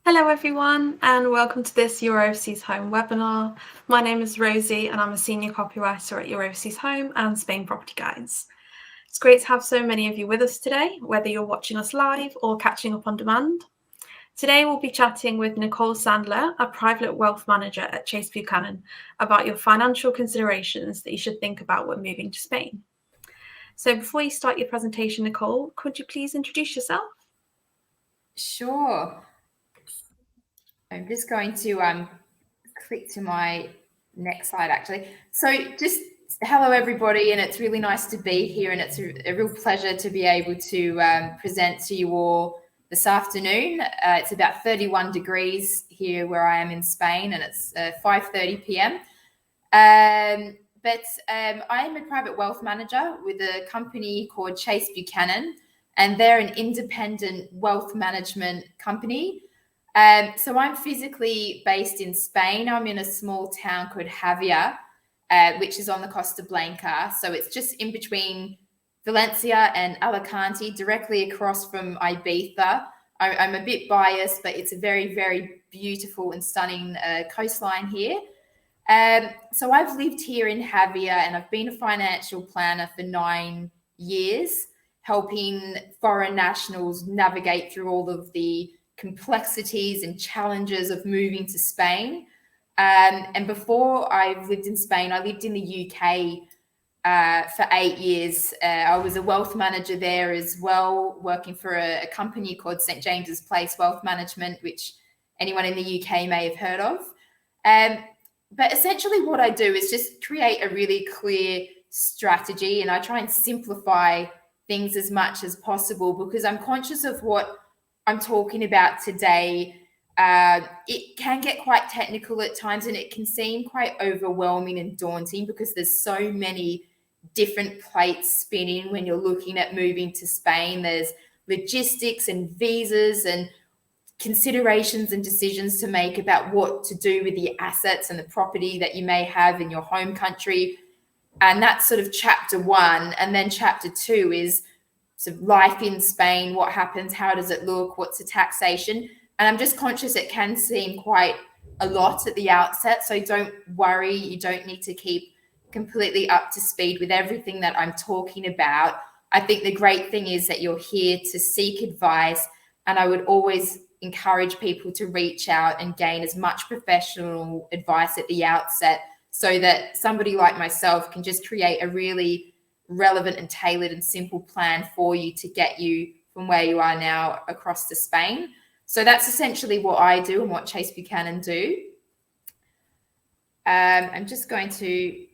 Hello everyone and welcome to this Your Overseas Home webinar. My name is Rosie and I'm a senior copywriter at Your Overseas Home and Spain Property Guides. It's great to have so many of you with us today, whether you're watching us live or catching up on demand. Today we'll be chatting with Nicole Sandler, a private wealth manager at Chase Buchanan, about your financial considerations that you should think about when moving to Spain. So before you start your presentation, Nicole, could you please introduce yourself? Sure. I'm just going to click to my next slide, actually. So just hello, everybody, and it's really nice to be here, and it's a real pleasure to be able to present to you all this afternoon. It's about 31 degrees here where I am in Spain, and it's 5:30 p.m. But I am a private wealth manager with a company called Chase Buchanan, and they're an independent wealth management company. So I'm physically based in Spain. I'm in a small town called Javier, which is on the Costa Blanca. So it's just in between Valencia and Alicante, directly across from Ibiza. I'm a bit biased, but it's a very, very beautiful and stunning coastline here. So I've lived here in Javier, and I've been a financial planner for 9 years, helping foreign nationals navigate through all of the complexities and challenges of moving to Spain. And before I lived in Spain, I lived in the UK for 8 years. I was a wealth manager there as well, working for a company called St. James's Place Wealth Management, which anyone in the UK may have heard of. But essentially what I do is just create a really clear strategy, and I try and simplify things as much as possible because I'm conscious of what I'm talking about today. It can get quite technical at times, and it can seem quite overwhelming and daunting because there's so many different plates spinning when you're looking at moving to Spain. There's logistics and visas and considerations and decisions to make about what to do with the assets and the property that you may have in your home country. And that's sort of chapter one. And then chapter two is sort of life in Spain. What happens? How does it look? What's the taxation? And I'm just conscious it can seem quite a lot at the outset. So don't worry. You don't need to keep completely up to speed with everything that I'm talking about. I think the great thing is that you're here to seek advice. And I would always encourage people to reach out and gain as much professional advice at the outset so that somebody like myself can just create a really relevant and tailored and simple plan for you to get you from where you are now across to Spain. So that's essentially what I do and what Chase Buchanan do. I'm just going to,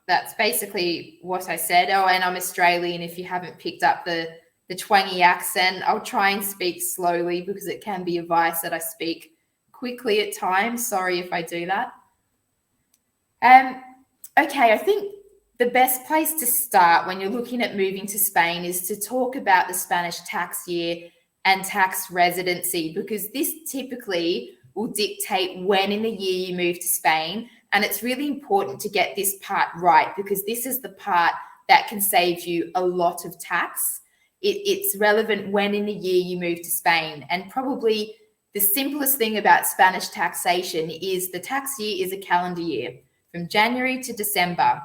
that's basically what I said. Oh, and I'm Australian, if you haven't picked up the twangy accent. I'll try and speak slowly because it can be a vice that I speak quickly at times. Sorry if I do that. Okay, I think the best place to start when you're looking at moving to Spain is to talk about the Spanish tax year and tax residency, because this typically will dictate when in the year you move to Spain. And it's really important to get this part right because this is the part that can save you a lot of tax. It's relevant when in the year you move to Spain. And probably the simplest thing about Spanish taxation is the tax year is a calendar year from January to December.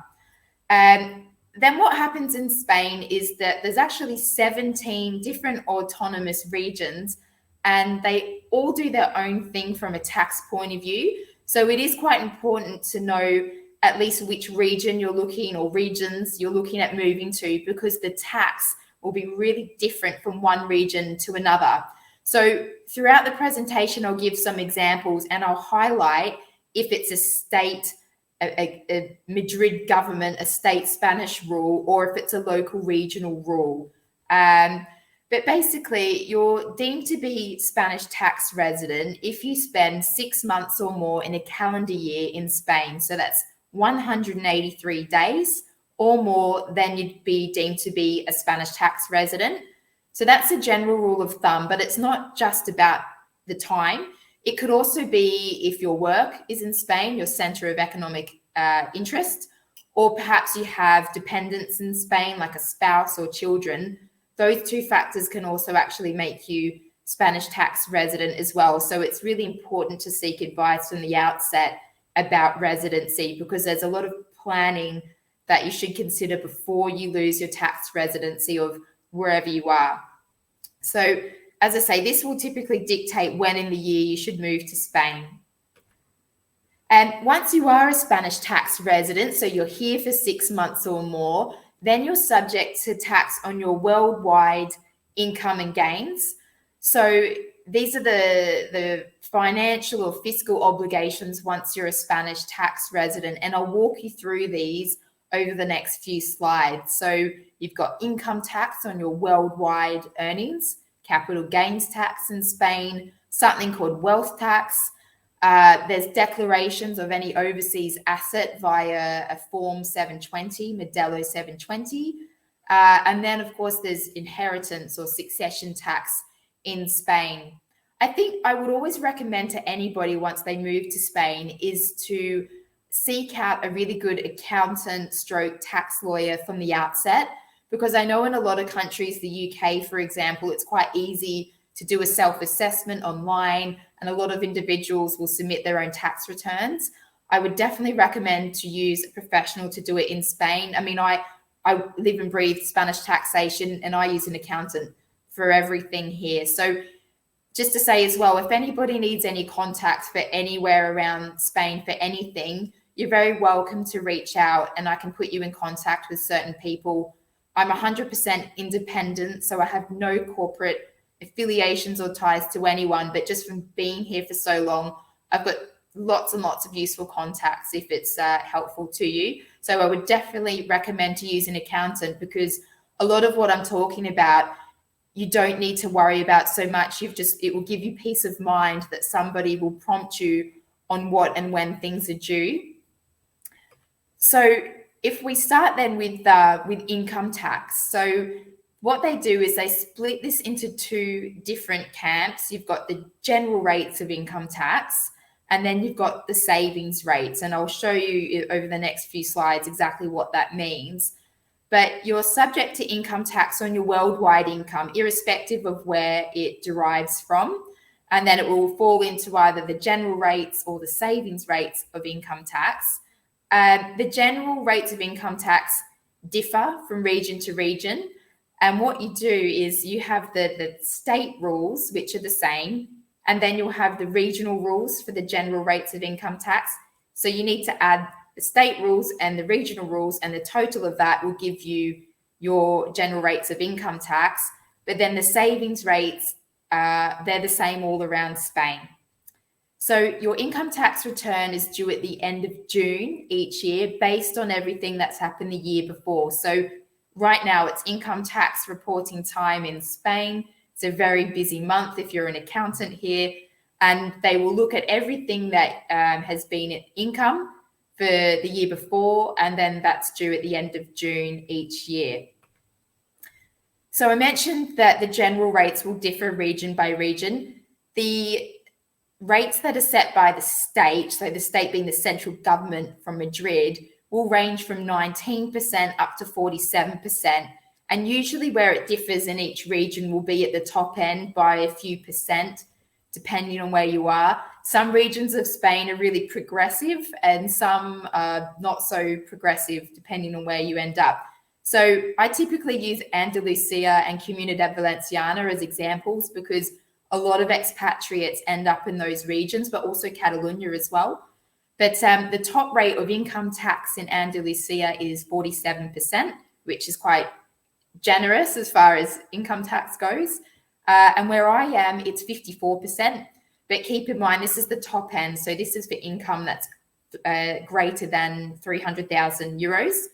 Then what happens in Spain is that there's actually 17 different autonomous regions, and they all do their own thing from a tax point of view. So it is quite important to know at least which region you're looking or regions you're looking at moving to, because the tax will be really different from one region to another. So throughout the presentation, I'll give some examples and I'll highlight if it's a state, a Madrid government, a state Spanish rule, or if it's a local regional rule. But basically, you're deemed to be Spanish tax resident if you spend 6 months or more in a calendar year in Spain. So that's 183 days or more, then you'd be deemed to be a Spanish tax resident. So that's a general rule of thumb, but it's not just about the time. It could also be if your work is in Spain, your center of economic interest, or perhaps you have dependents in Spain, like a spouse or children. Those two factors can also actually make you Spanish tax resident as well. So it's really important to seek advice from the outset about residency, because there's a lot of planning that you should consider before you lose your tax residency of wherever you are. So as I say, this will typically dictate when in the year you should move to Spain. And once you are a Spanish tax resident, so you're here for 6 months or more, then you're subject to tax on your worldwide income and gains. So these are the financial or fiscal obligations once you're a Spanish tax resident. And I'll walk you through these over the next few slides. So you've got income tax on your worldwide earnings, capital gains tax in Spain, something called wealth tax. There's declarations of any overseas asset via a Form 720, Modelo 720. And then, of course, there's inheritance or succession tax in Spain. I think I would always recommend to anybody once they move to Spain is to seek out a really good accountant stroke tax lawyer from the outset, because I know in a lot of countries, the UK, for example, it's quite easy to do a self-assessment online, and a lot of individuals will submit their own tax returns. I would definitely recommend to use a professional to do it in Spain. I mean, I live and breathe Spanish taxation, and I use an accountant for everything here. So just to say as well, if anybody needs any contacts for anywhere around Spain for anything, you're very welcome to reach out, and I can put you in contact with certain people. I'm 100% independent, so I have no corporate affiliations or ties to anyone, but just from being here for so long, I've got lots and lots of useful contacts if it's helpful to you. So I would definitely recommend to use an accountant, because a lot of what I'm talking about, you don't need to worry about so much. It will give you peace of mind that somebody will prompt you on what and when things are due. So if we start then with income tax, so what they do is they split this into two different camps. You've got the general rates of income tax, and then you've got the savings rates. And I'll show you over the next few slides exactly what that means. But you're subject to income tax on your worldwide income, irrespective of where it derives from. And then it will fall into either the general rates or the savings rates of income tax. The general rates of income tax differ from region to region. And what you do is you have the state rules, which are the same, and then you'll have the regional rules for the general rates of income tax. So you need to add the state rules and the regional rules, and the total of that will give you your general rates of income tax. But then the savings rates, they're the same all around Spain. So your income tax return is due at the end of June each year based on everything that's happened the year before. So right now it's income tax reporting time in Spain. It's a very busy month if you're an accountant here, and they will look at everything that has been at income for the year before, and then that's due at the end of June each year. So I mentioned that the general rates will differ region by region. The rates that are set by the state, so the state being the central government from Madrid, will range from 19% up to 47%. And usually where it differs in each region will be at the top end by a few percent, depending on where you are. Some regions of Spain are really progressive and some are not so progressive, depending on where you end up. So I typically use Andalusia and Comunidad Valenciana as examples, because a lot of expatriates end up in those regions, but also Catalonia as well. But the top rate of income tax in Andalusia is 47%, which is quite generous as far as income tax goes. And where I am, it's 54%. But keep in mind, this is the top end. So this is for income that's greater than 300,000 euros.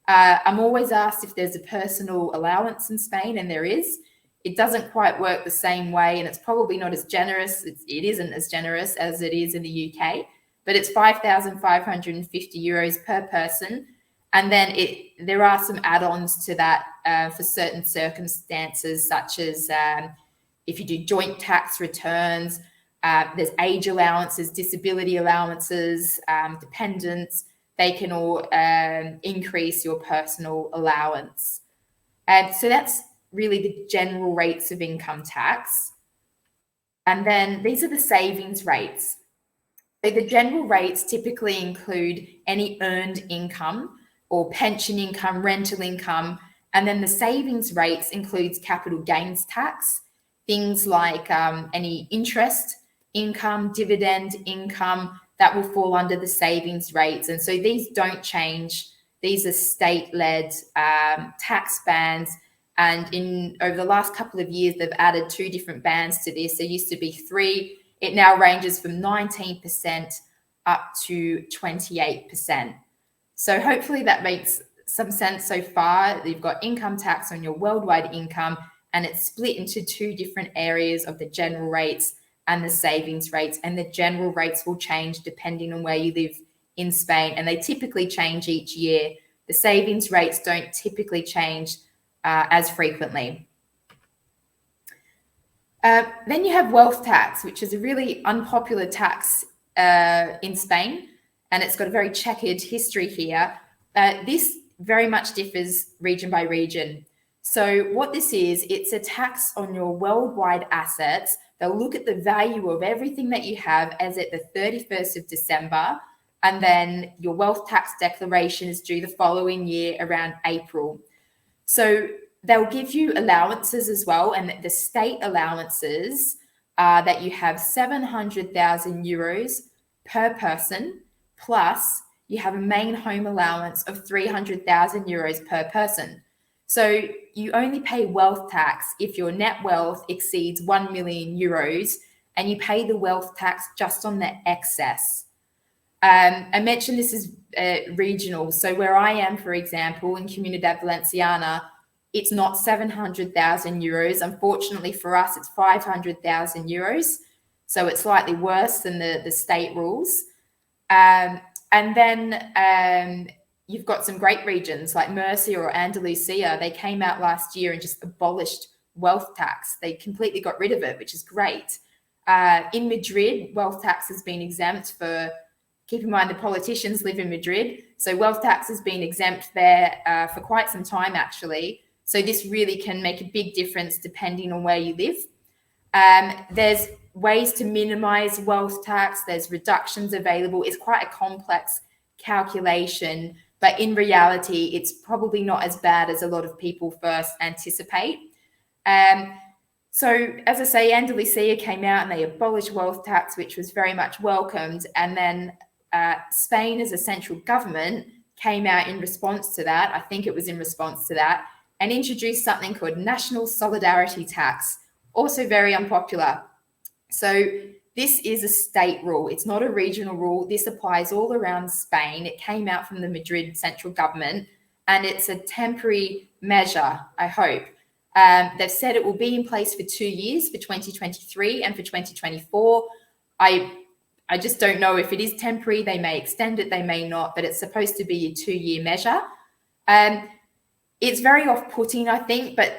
I'm always asked if there's a personal allowance in Spain, and there is. It doesn't quite work the same way, and it's probably not as generous. It isn't as generous as it is in the UK, but it's 5,550 euros per person. And then there are some add-ons to that for certain circumstances, such as if you do joint tax returns, there's age allowances, disability allowances, dependents. They can all increase your personal allowance. And so that's really the general rates of income tax. And then these are the savings rates. So the general rates typically include any earned income or pension income, rental income, and then the savings rates includes capital gains tax, things like any interest income, dividend income, that will fall under the savings rates. And so these don't change. These are state-led tax bands. And over the last couple of years, they've added 2 different bands to this. There used to be 3. It now ranges from 19% up to 28%. So hopefully that makes some sense so far. You've got income tax on your worldwide income, and it's split into 2 different areas of the general rates and the savings rates. And the general rates will change depending on where you live in Spain, and they typically change each year. The savings rates don't typically change as frequently. Then you have wealth tax, which is a really unpopular tax in Spain, and it's got a very checkered history here. This very much differs region by region. So what this is, it's a tax on your worldwide assets. They'll look at the value of everything that you have as at the 31st of December, and then your wealth tax declaration is due the following year around April. So they'll give you allowances as well, and the state allowances are that you have 700,000 euros per person, plus you have a main home allowance of 300,000 euros per person. So you only pay wealth tax if your net wealth exceeds 1 million euros, and you pay the wealth tax just on the excess. I mentioned this is regional. So where I am, for example, in Comunidad Valenciana, it's not 700,000 euros. Unfortunately for us, it's 500,000 euros. So it's slightly worse than the state rules. And then you've got some great regions like Murcia or Andalusia. They came out last year and just abolished wealth tax. They completely got rid of it, which is great. In Madrid, wealth tax has been exempt for, keep in mind the politicians live in Madrid. So wealth tax has been exempt there for quite some time, actually. So this really can make a big difference depending on where you live. There's ways to minimize wealth tax. There's reductions available. It's quite a complex calculation, but in reality, it's probably not as bad as a lot of people first anticipate. So as I say, Andalusia came out and they abolished wealth tax, which was very much welcomed. And then Spain as a central government came out in response to that. I think it was in response to that, and introduced something called National Solidarity Tax, also very unpopular. So this is a state rule. It's not a regional rule. This applies all around Spain. It came out from the Madrid central government, and it's a temporary measure, I hope. They've said it will be in place for 2 years, for 2023 and for 2024. I just don't know if it is temporary. They may extend it, they may not, but it's supposed to be a 2-year measure. It's very off-putting, I think, but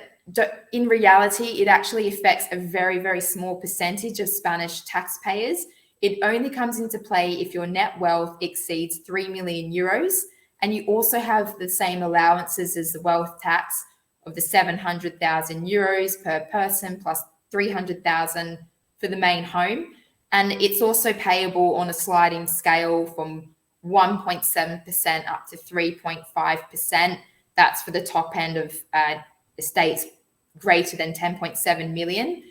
in reality, it actually affects a very, very small percentage of Spanish taxpayers. It only comes into play if your net wealth exceeds 3 million euros, and you also have the same allowances as the wealth tax of the 700,000 euros per person plus 300,000 for the main home. And it's also payable on a sliding scale from 1.7% up to 3.5%. That's for the top end of estates greater than 10.7 million.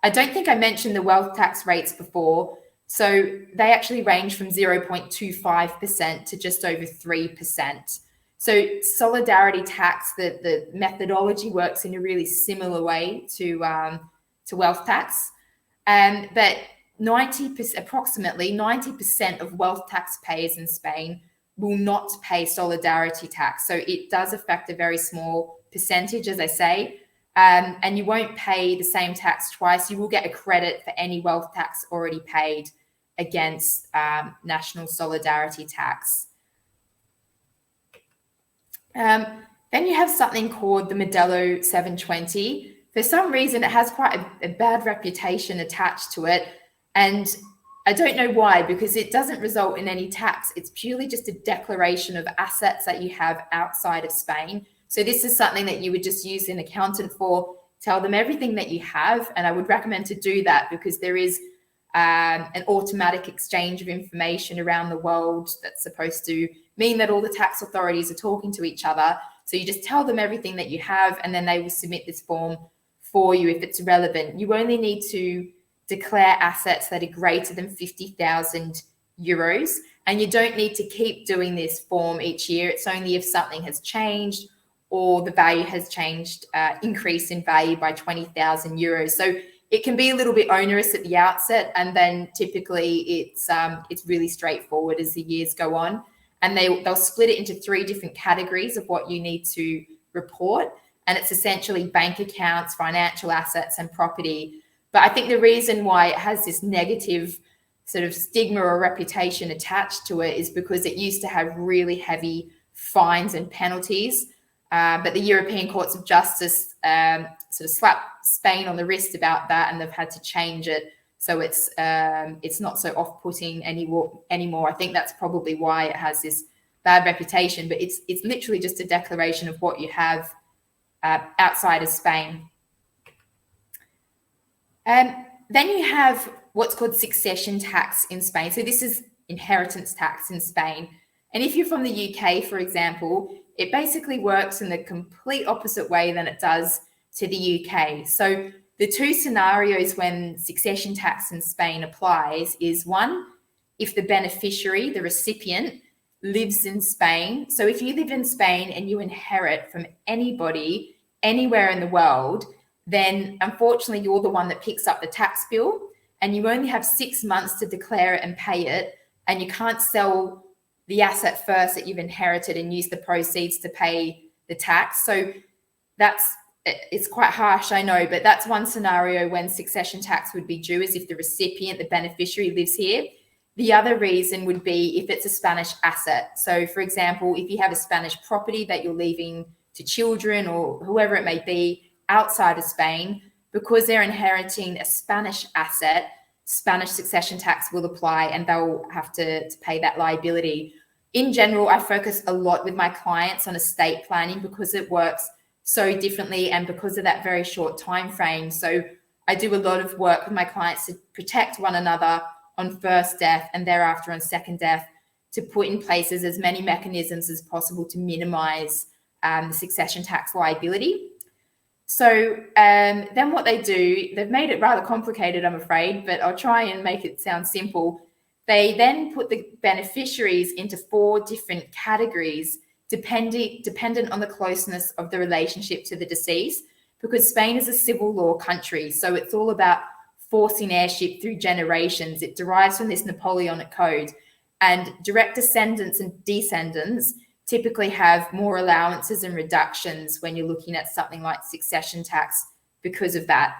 I don't think I mentioned the wealth tax rates before. So they actually range from 0.25% to just over 3%. So solidarity tax, the methodology works in a really similar way to wealth tax. But approximately 90% of wealth taxpayers in Spain will not pay solidarity tax. So it does affect a very small percentage, as I say, and you won't pay the same tax twice. You will get a credit for any wealth tax already paid against national solidarity tax. Then you have something called the Modelo 720. For some reason, it has quite a bad reputation attached to it. And I don't know why, because it doesn't result in any tax. It's purely just a declaration of assets that you have outside of Spain. So this is something that you would just use an accountant for. tell them everything that you have. And I would recommend to do that because there is an automatic exchange of information around the world that's supposed to mean that all the tax authorities are talking to each other. So you just tell them everything that you have, and then they will submit this form for you if it's relevant. You only need to declare assets that are greater than 50,000 euros, and you don't need to keep doing this form each year. It's only if something has changed or the value has changed, increase in value by 20,000 euros. So it can be a little bit onerous at the outset, and then typically it's really straightforward as the years go on. And they'll split it into 3 different categories of what you need to report. And it's essentially bank accounts, financial assets, and property. But I think the reason why it has this negative sort of stigma or reputation attached to it is because it used to have really heavy fines and penalties. But the European Courts of Justice sort of slapped Spain on the wrist about that, and they've had to change it. So it's not so off-putting anymore. I think that's probably why it has this bad reputation, but it's literally just a declaration of what you have outside of Spain. Then you have what's called succession tax in Spain. So this is inheritance tax in Spain. And if you're from the UK, for example, it basically works in the complete opposite way than it does to the UK. So the 2 scenarios when succession tax in Spain applies is, one, if the beneficiary, the recipient, lives in Spain. So if you live in Spain and you inherit from anybody anywhere in the world, then unfortunately you're the one that picks up the tax bill, and you only have 6 months to declare it and pay it, and you can't sell the asset first that you've inherited and use the proceeds to pay the tax. So it's quite harsh, I know, but that's one scenario when succession tax would be due, is if the recipient, the beneficiary, lives here. The other reason would be if it's a Spanish asset. So, for example, if you have a Spanish property that you're leaving to children or whoever it may be outside of Spain, because they're inheriting a Spanish asset, Spanish succession tax will apply, and they'll have to pay that liability. In general, I focus a lot with my clients on estate planning because it works so differently and because of that very short time frame. So I do a lot of work with my clients to protect one another on first death and thereafter on second death, to put in place as many mechanisms as possible to minimize the succession tax liability. So then what they do, they've made it rather complicated, I'm afraid, but I'll try and make it sound simple. They then put the beneficiaries into 4 different categories, dependent on the closeness of the relationship to the deceased, because Spain is a civil law country. So it's all about forcing heirship through generations. It derives from this Napoleonic code, and direct descendants and descendants typically have more allowances and reductions when you're looking at something like succession tax because of that.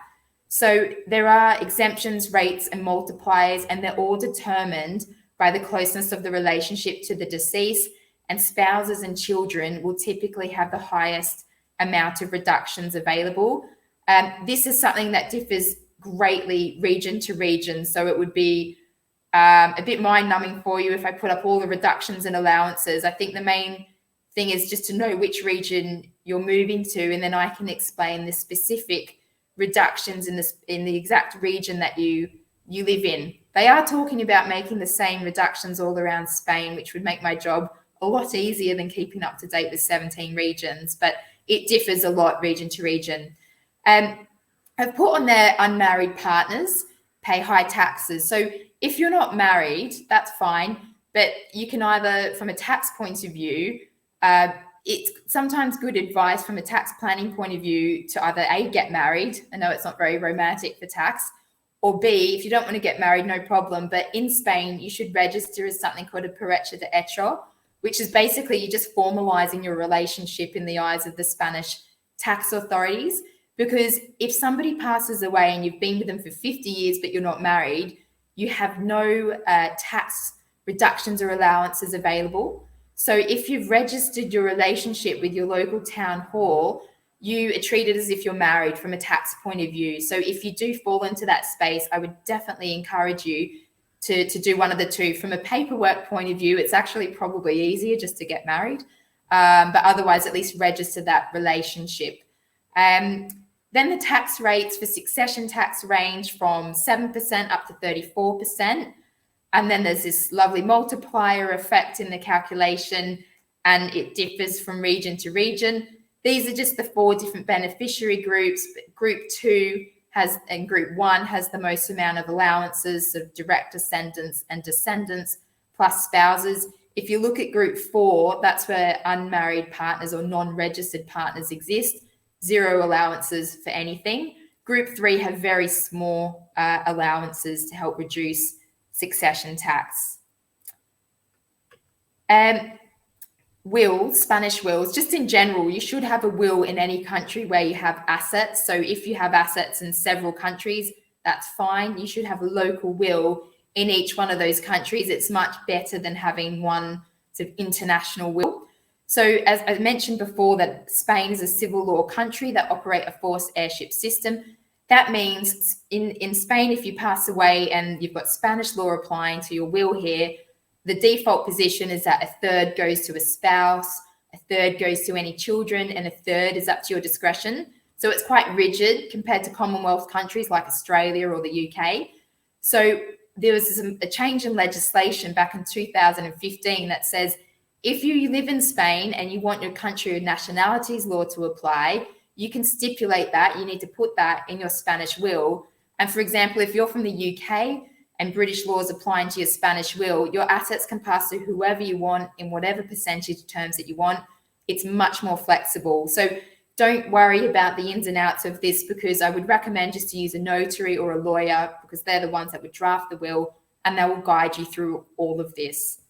So there are exemptions, rates, and multipliers, and they're all determined by the closeness of the relationship to the deceased, and spouses and children will typically have the highest amount of reductions available. This is something that differs greatly region to region. So it would be a bit mind-numbing for you if I put up all the reductions and allowances. I think the main thing is just to know which region you're moving to, and then I can explain the specific reductions in the exact region that you live in. They are talking about making the same reductions all around Spain, which would make my job a lot easier than keeping up to date with 17 regions, but it differs a lot region to region. I've put on there unmarried partners pay high taxes. So if you're not married, that's fine, but you can either, from a tax point of view, it's sometimes good advice from a tax planning point of view to either A, get married. I know it's not very romantic for tax, or B, if you don't want to get married, no problem. But in Spain, you should register as something called a pareja de hecho, which is basically you just formalizing your relationship in the eyes of the Spanish tax authorities. Because if somebody passes away and you've been with them for 50 years, but you're not married, you have no tax reductions or allowances available. So if you've registered your relationship with your local town hall, you are treated as if you're married from a tax point of view. So if you do fall into that space, I would definitely encourage you to do one of the two. From a paperwork point of view, it's actually probably easier just to get married, but otherwise at least register that relationship. Then the tax rates for succession tax range from 7% up to 34%. And then there's this lovely multiplier effect in the calculation, and it differs from region to region. These are just the 4 different beneficiary groups. But Group 2 and Group 1 has the most amount of allowances of direct descendants and descendants plus spouses. If you look at Group 4, that's where unmarried partners or non-registered partners exist. 0 allowances for anything. Group 3 have very small allowances to help reduce succession tax. Wills, Spanish wills, just in general, you should have a will in any country where you have assets. So if you have assets in several countries, that's fine. You should have a local will in each one of those countries. It's much better than having one sort of international will. So as I mentioned before, that Spain is a civil law country that operate a forced heirship system. That means in Spain, if you pass away and you've got Spanish law applying to your will here, the default position is that a third goes to a spouse, a third goes to any children, and a third is up to your discretion. So it's quite rigid compared to Commonwealth countries like Australia or the UK. So there was a change in legislation back in 2015 that says if you live in Spain and you want your country of nationalities law to apply, you can stipulate that. You need to put that in your Spanish will. And for example, if you're from the UK and British law is applying to your Spanish will, your assets can pass to whoever you want in whatever percentage terms that you want. It's much more flexible. So don't worry about the ins and outs of this, because I would recommend just to use a notary or a lawyer, because they're the ones that would draft the will and they will guide you through all of this.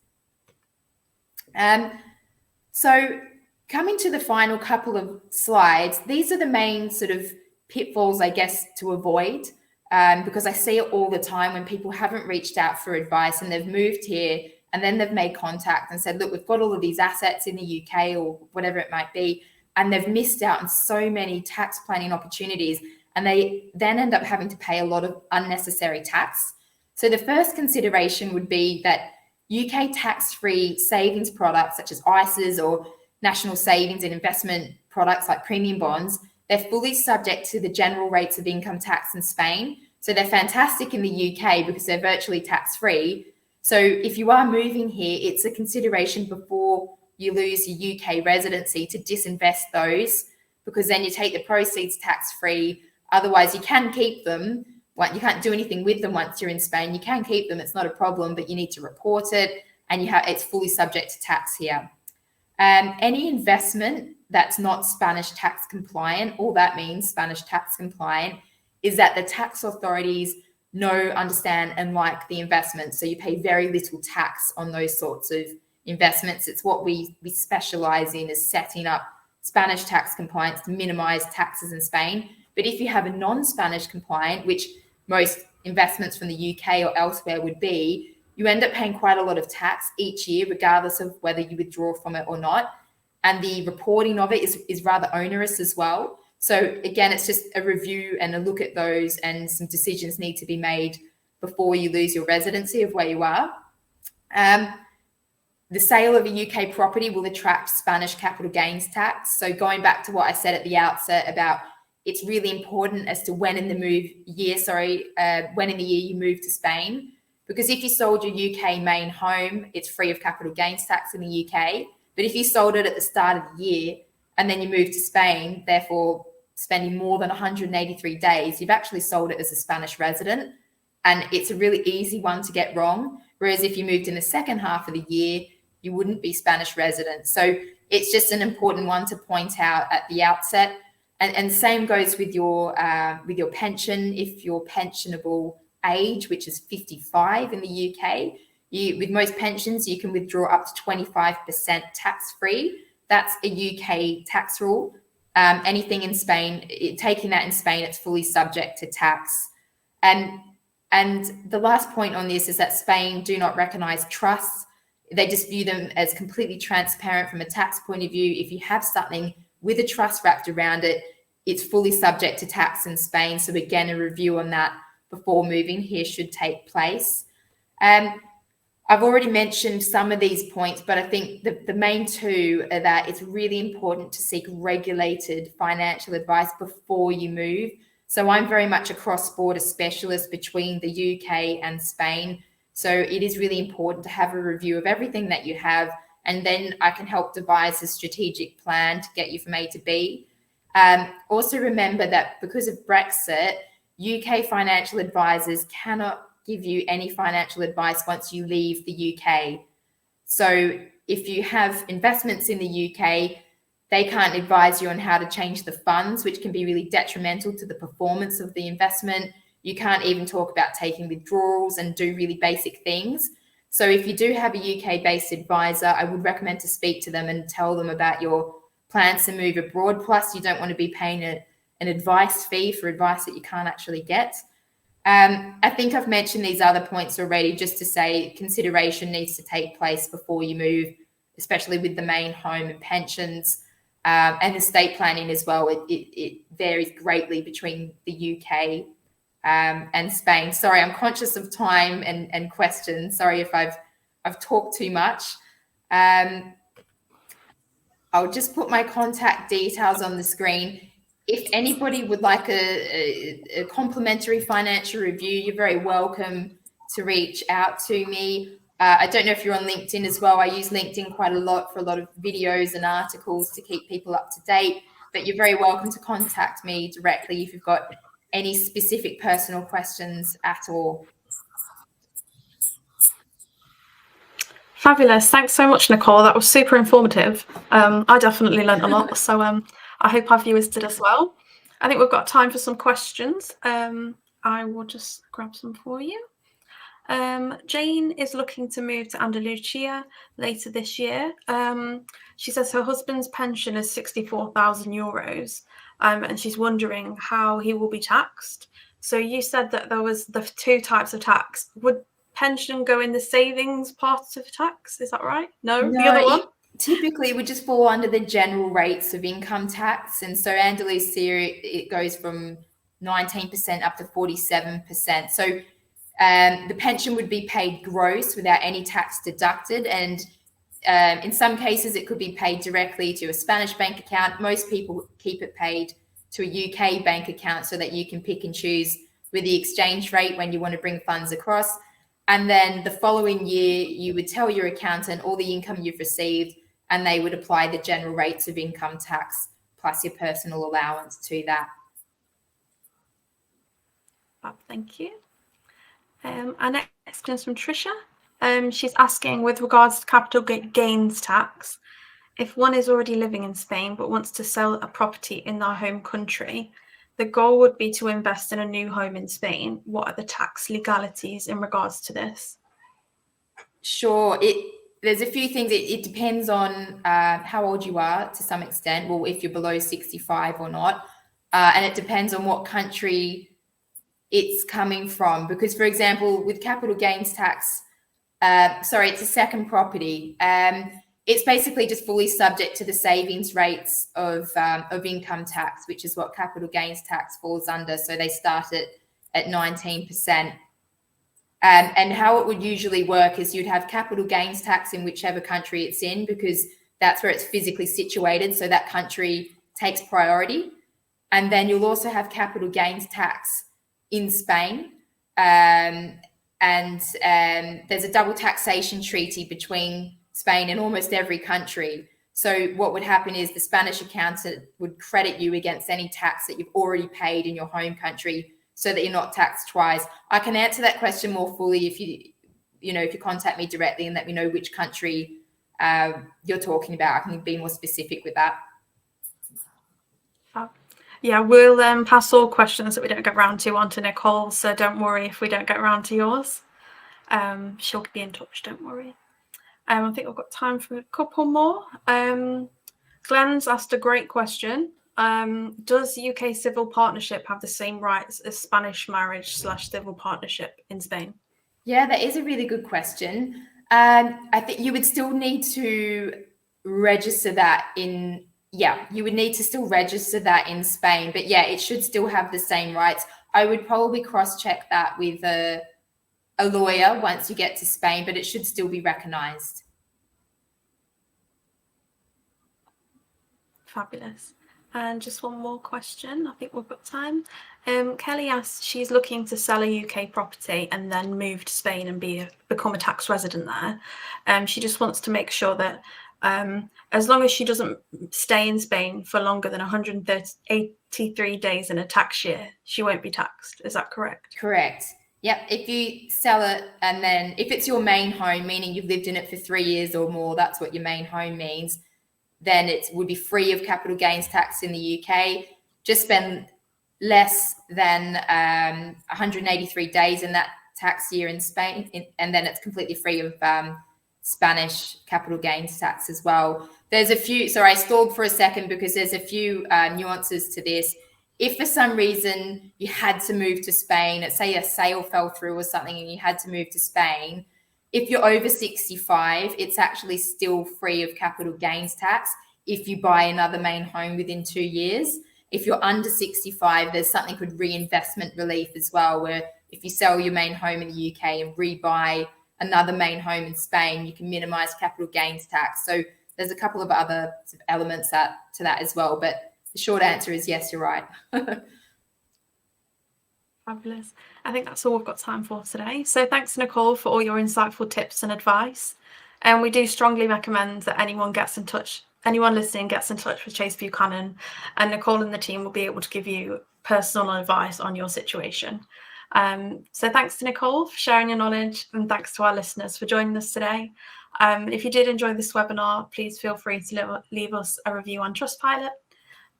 So coming to the final couple of slides, these are the main sort of pitfalls, I guess, to avoid. Because I see it all the time when people haven't reached out for advice and they've moved here and then they've made contact and said, look, we've got all of these assets in the UK or whatever it might be, and they've missed out on so many tax planning opportunities, and they then end up having to pay a lot of unnecessary tax. So the first consideration would be that UK tax-free savings products such as ISAs or national savings and investment products like premium bonds, they're fully subject to the general rates of income tax in Spain. So they're fantastic in the UK because they're virtually tax-free. So if you are moving here, it's a consideration before you lose your UK residency to disinvest those, because then you take the proceeds tax-free. Otherwise, you can keep them. You can't do anything with them once you're in Spain. You can keep them. It's not a problem, but you need to report it, and it's fully subject to tax here. Any investment that's not Spanish tax compliant, all that means Spanish tax compliant, is that the tax authorities know, understand, and like the investment. So you pay very little tax on those sorts of investments. It's what we specialize in, is setting up Spanish tax compliance to minimize taxes in Spain. But if you have a non-Spanish compliant, which most investments from the UK or elsewhere would be, you end up paying quite a lot of tax each year, regardless of whether you withdraw from it or not. And the reporting of it is rather onerous as well. So again, it's just a review and a look at those, and some decisions need to be made before you lose your residency of where you are. The sale of a UK property will attract Spanish capital gains tax. So going back to what I said at the outset about it's really important as to when in the year you move to Spain. Because if you sold your UK main home, it's free of capital gains tax in the UK. But if you sold it at the start of the year and then you moved to Spain, therefore spending more than 183 days, you've actually sold it as a Spanish resident. And it's a really easy one to get wrong. Whereas if you moved in the second half of the year, you wouldn't be Spanish resident. So it's just an important one to point out at the outset. And same goes with your pension. If your pensionable age, which is 55 in the UK, with most pensions, you can withdraw up to 25% tax-free. That's a UK tax rule. Anything in Spain, taking that in Spain, it's fully subject to tax. And the last point on this is that Spain do not recognize trusts. They just view them as completely transparent from a tax point of view. If you have something with a trust wrapped around it, it's fully subject to tax in Spain. So again, a review on that before moving here should take place. I've already mentioned some of these points, but I think the main two are that it's really important to seek regulated financial advice before you move. So I'm very much a cross-border specialist between the UK and Spain. So it is really important to have a review of everything that you have, and then I can help devise a strategic plan to get you from A to B. Also remember that because of Brexit, UK financial advisors cannot give you any financial advice once you leave the UK. So if you have investments in the UK, they can't advise you on how to change the funds, which can be really detrimental to the performance of the investment. You can't even talk about taking withdrawals and do really basic things. So if you do have a UK-based advisor, I would recommend to speak to them and tell them about your plans to move abroad. Plus, you don't want to be paying an advice fee for advice that you can't actually get. I think I've mentioned these other points already, just to say consideration needs to take place before you move, especially with the main home and pensions, and estate planning as well. It varies greatly between the UK and Spain. Sorry, I'm conscious of time and questions. Sorry if I've talked too much. I'll just put my contact details on the screen. If anybody would like a complimentary financial review, you're very welcome to reach out to me. I don't know if you're on LinkedIn as well. I use LinkedIn quite a lot for a lot of videos and articles to keep people up to date, but you're very welcome to contact me directly if you've got any specific personal questions at all. Fabulous. Thanks so much, Nicole. That was super informative. I definitely learned a lot. So I hope our viewers did as well. I think we've got time for some questions. I will just grab some for you. Jane is looking to move to Andalusia later this year. She says her husband's pension is €64,000, and she's wondering how he will be taxed. So you said that there was the two types of tax. Would pension go in the savings part of tax? Is that right? No, the other one? Typically, it would just fall under the general rates of income tax. And so Andalusia, it goes from 19% up to 47%. So the pension would be paid gross without any tax deducted. And in some cases, it could be paid directly to a Spanish bank account. Most people keep it paid to a UK bank account so that you can pick and choose with the exchange rate when you want to bring funds across. And then the following year, you would tell your accountant all the income you've received, and they would apply the general rates of income tax plus your personal allowance to that. Thank you. Our next question is from Trisha. She's asking, with regards to capital gains tax, if one is already living in Spain but wants to sell a property in their home country, the goal would be to invest in a new home in Spain. What are the tax legalities in regards to this? Sure. There's a few things. It depends on how old you are to some extent. Well, if you're below 65 or not. And it depends on what country it's coming from. Because, for example, with capital gains tax, it's a second property. It's basically just fully subject to the savings rates of income tax, which is what capital gains tax falls under. So they start at 19%. And how it would usually work is you'd have capital gains tax in whichever country it's in, because that's where it's physically situated. So that country takes priority. And then you'll also have capital gains tax in Spain. And there's a double taxation treaty between Spain and almost every country. So what would happen is the Spanish accountant would credit you against any tax that you've already paid in your home country, so that you're not taxed twice. I can answer that question more fully if you contact me directly and let me know which country you're talking about. I can be more specific with that. Yeah, we'll pass all questions that we don't get around to onto Nicole, so don't worry if we don't get around to yours. She'll be in touch, don't worry. I think we've got time for a couple more. Glenn's asked a great question. Does UK civil partnership have the same rights as Spanish marriage/civil partnership in Spain? Yeah, that is a really good question. I think you would still need to register that in Spain, but yeah, it should still have the same rights. I would probably cross-check that with a lawyer once you get to Spain, but it should still be recognised. Fabulous. And just one more question. I think we've got time. Kelly asks, she's looking to sell a UK property and then move to Spain and become a tax resident there. She just wants to make sure that as long as she doesn't stay in Spain for longer than 183 days in a tax year, she won't be taxed. Is that correct? Correct. Yep. If you sell it and then if it's your main home, meaning you've lived in it for 3 years or more, that's what your main home means, then it would be free of capital gains tax in the UK. Just spend less than 183 days in that tax year in Spain, and then it's completely free of Spanish capital gains tax as well. There's a few, sorry, I stalled for a second because there's a few nuances to this. If for some reason you had to move to Spain, let's say a sale fell through or something and you had to move to Spain, if you're over 65, it's actually still free of capital gains tax if you buy another main home within 2 years. If you're under 65, there's something called reinvestment relief as well, where if you sell your main home in the UK and rebuy another main home in Spain, you can minimize capital gains tax. So there's a couple of other sort of elements to that as well. But the short answer is yes, you're right. Fabulous. I think that's all we've got time for today. So thanks, Nicole, for all your insightful tips and advice. And we do strongly recommend that anyone listening gets in touch with Chase Buchanan, and Nicole and the team will be able to give you personal advice on your situation. So thanks to Nicole for sharing your knowledge, and thanks to our listeners for joining us today. If you did enjoy this webinar, please feel free to leave us a review on Trustpilot.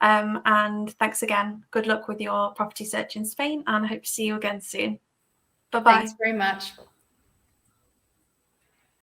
And thanks again. Good luck with your property search in Spain, and I hope to see you again soon. Bye-bye. Thanks very much.